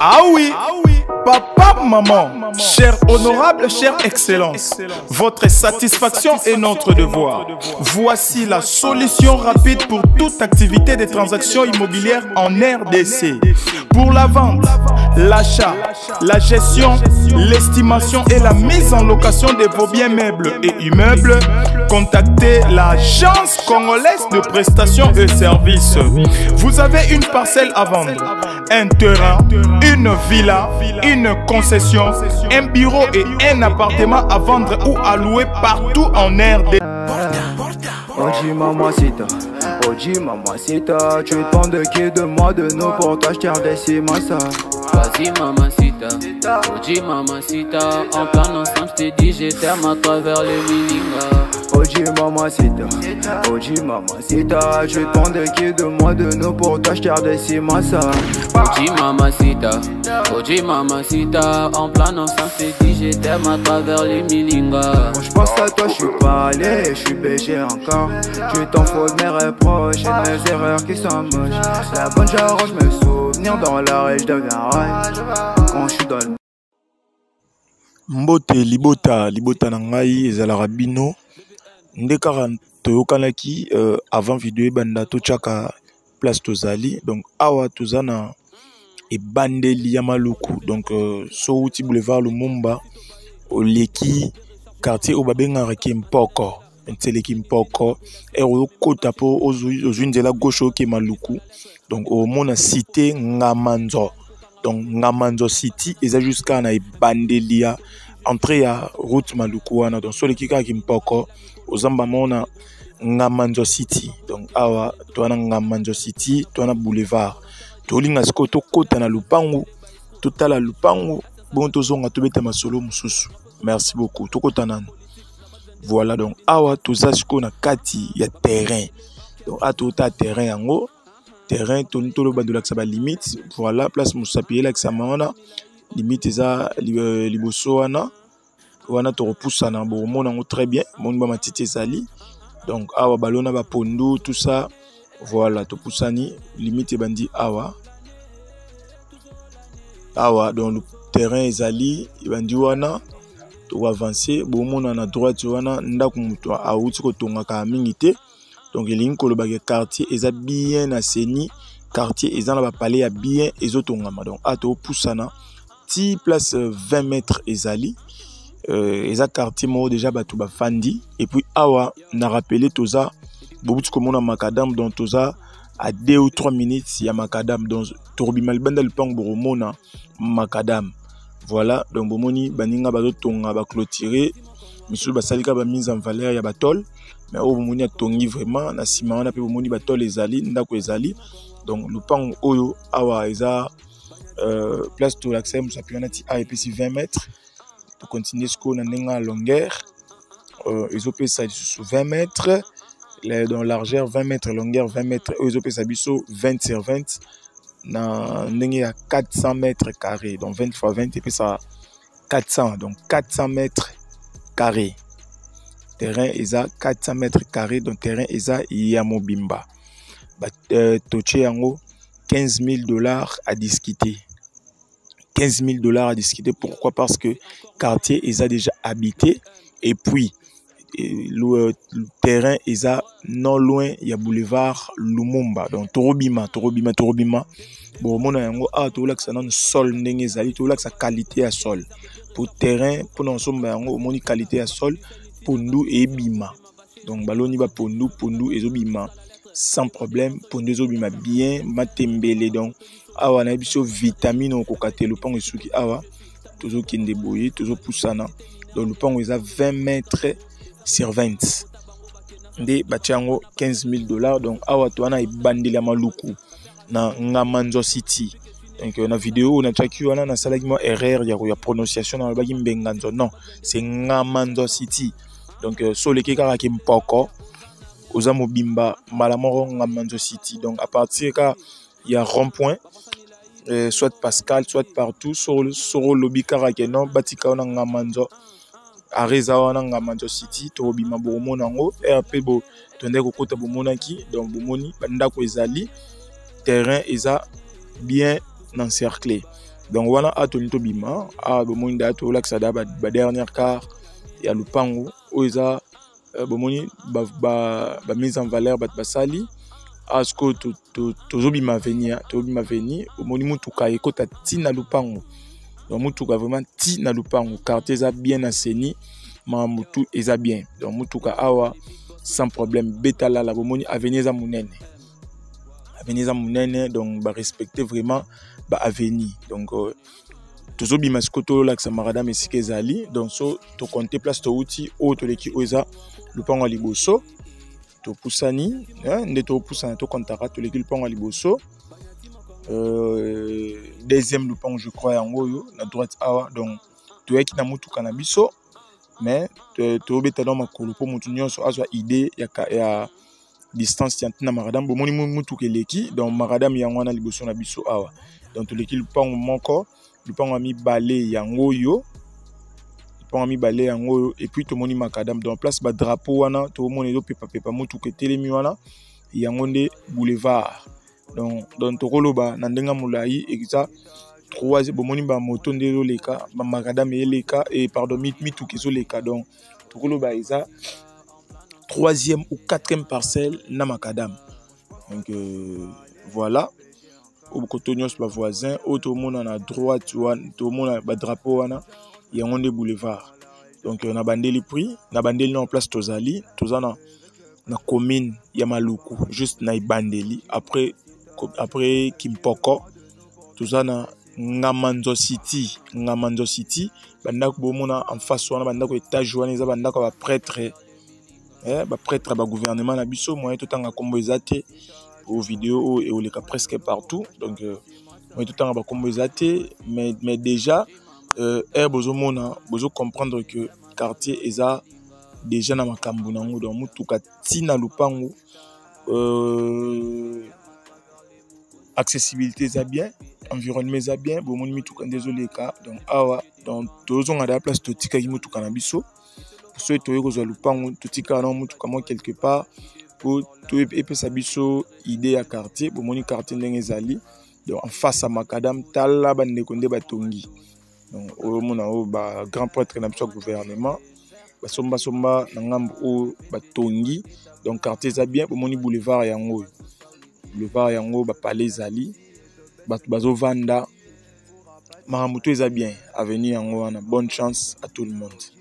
Ah oui, papa, maman, cher honorable, chère excellence, votre satisfaction est notre devoir. Voici la solution rapide pour toute activité de transactions immobilières en RDC. Pour la vente, l'achat, la gestion, l'estimation et la mise en location de vos biens meubles et immeubles, contactez l'Agence congolaise de prestations et services. Vous avez une parcelle à vendre, un terrain, une villa, une concession, un bureau et un appartement à vendre ou à louer partout en RDC. Oji mamacita, tu demandes de qui de moi de nous pour t'acheter des massa. Vas-y mamacita, Oji mamacita, en plan ensemble je t'ai dit je t'aime à travers le milinga. Oji mamacita, tu demandes de qui de moi de nous pour t'acheter des massa. Oji mamacita, en plan ensemble je t'ai dit je t'aime à travers le milinga. Quand je pense à toi je suis pas allé, je suis BG encore. Tu t'en fous de mes reproches et de mes erreurs qui sont moches. La bonne j'arrange mes souvenirs dans la rue, je deviens rage quand je suis dans le... Mbote libota nangai ezala rabino ndekara toyokanaki avant vidéo banda tochaka place tozali donc awa tozana e bandeli ya maluku donc so uti boulevard Lumumba oleki quartier obabenga Kimpoko nteleki Mpoko ero kota po ozwinzela gauche ke maluku donc au mona cité Ngamanzo. Donc Ngamanzo City eza jusqu'à na Bandelia entrée à route Malukuana donc sur le kika Kimpoko ozamba mona Ngamanzo City donc awa toana Ngamanzo City toana boulevard tolinga skoto kota na lupangu totala lupangu bon tozonga tobeta masolo mususu. Merci beaucoup tokota nana. Voilà donc awa tozashiko na kati ya terrain donc atota terrain yango terrain tolo bandola sa ba limite voilà place musapier la sa mana limite za liboso wana to repoussa na bo mona ngo très bien mon ba matiti sali donc awa balona ba pondu tout ça voilà to poussani limite bandi awa dans le terrain ezali bandi wana to avancer bo mona na droite wana ndaku muto a uti ko tonga ka mingité. Donc il y a un quartier est bien assaini, quartier est dans la palais a bien ezotongama. Donc ato poussana ti place 20 mètres ezali eza quartier mo déjà batu ba fandi et puis awa na rappelé toza bobuti comme on macadam donc toza à 2 ou 3 minutes ya macadam donc torbi malbanda le pang boromona macadam. Voilà donc bomoni baninga bazotonga ba clôturer misu basalika ba mise en valeur ya batol. Mais au moment où tongi vraiment na sima wana pe bomoni batol ezali ndako ezali donc lupango oyo awa eza place to l'accès musapiona ti a et puis 20 mètres pour continuer ce qu'on a na longueur ils ont ça sur 20 mètres dans largeur 20 mètres longueur 20 mètres ils ont ça biso 20 sur 20 na ndenge à 400 mètres carrés donc 20 fois 20 et puis ça 400 donc 400 mètres carrés. Terrain est 400 mètres carrés, donc terrain est Yamobimba. Toche yango 15 000 $ à discuter. 15 000 $ à discuter. Pourquoi? Parce que quartier est déjà habité et puis le terrain est non loin, il y a boulevard Lumumba. Donc Torobima. Bon, mon yango a tout là que ça donne sol n'engezali, tout là que sa qualité à sol. Pour terrain, pour non sommes yango moni qualité à sol. Pondu et bima donc baloni ba pondu et bima sans problème pondu bima bien matembele donc awa na biso vitamine au kokate le pont esuki awa toujours kende boye toujours poussana donc le pont est à 20 mètres sur 20 nde batiango 15 000 $. Donc awa to ana ibandela maluku na Ngamanzo City. Donc na vidéo on a chaki wana na salaki mo erreur ya prononciation na baki mbenganzo non c'est Ngamanzo City. Donc sur les kekara Kimpoko ozamo bimba malamoro Ngamanzo City. Donc à partir quand il y a rond-point soit Pascal soit partout sur le lobby karake non batika na Ngamanzo areza wana Ngamanzo City to bima bomo nango RP bo tonde ko kota bomona ki donc bomoni banda ko ezali terrain eza bien encerclé. donc wana atoni to bima bomoni da to laksa da ba dernière quart ya lupango oza bomoni ba mise en valeur bat basali asko to bima venir bomoni mutuka ekota tina lupango donc mutuka vraiment tina lupango quartier za bien assaini mamutu eza bien donc mutuka awa sans problème betala la bomoni avenir za munene donc ba respecter vraiment ba avenir donc toujours bimasiko to laksa maradam esike ezali donc so to compter place to outil o to leki oza lupango ya liboso to pusani nde to pusana to kontaka to leki lupango ya liboso deuxième lupango je crois yango yo na droite awa donc to yaki na mutuka na biso mais to beta dans makolo po mutu nyonso azwa idée ya distance tiantina maradam bomoni mutuka eleki donc maradam yango na liboso na biso awa donc to leki lupango moko lupango ami balé yango yo et puis to moni makadam dans place ba drapeau wana to moni do pepa mutuka telemi wana yango nde boulevard donc to koloba na ndenga mulai exa troisième bomoni ba moto ndelo leka ba makadam eleka et pardon mituka zo leka donc to koloba eza troisième ou quatrième parcelle na makadam donc voilà au cotonios ba voisin auto mona na droite wana to mona ba drapeau wana yango nde boulevard donc na bandeli prix na bandeli en place tozali tozana na commune ya Maluku juste na ibandeli après Kimpoko tozana Ngamanzo City bandako bomona en face wana bandako étage wana eza bandako ba prêtre ba gouvernement na biso moyen totanga kombo ezate aux vidéos et au leka presque partout donc moyen totanga ba kombo ezate mais déjà bozo comprendre que quartier eza déjà na makambu nango donc mutuka tina lupango accessibilité eza bien environnement eza bien bomoni mituka désolé ka donc awa donc tozonga da place totika ki mutuka na biso so to kozwa lupango totika na mutuka mo quelque part pour to epesa biso idée ya quartier bomoni quartier ndenge ezali donc en face à makadam tala bandeko nde batongi donc mona o ba grand prêtre na biso gouvernement basomba na ngambo o batongi donc quartier za bien bomoni boulevard yango ba palais zali batu bazo vanda maramuto eza bien avenir yango wana bonne chance à tout le monde.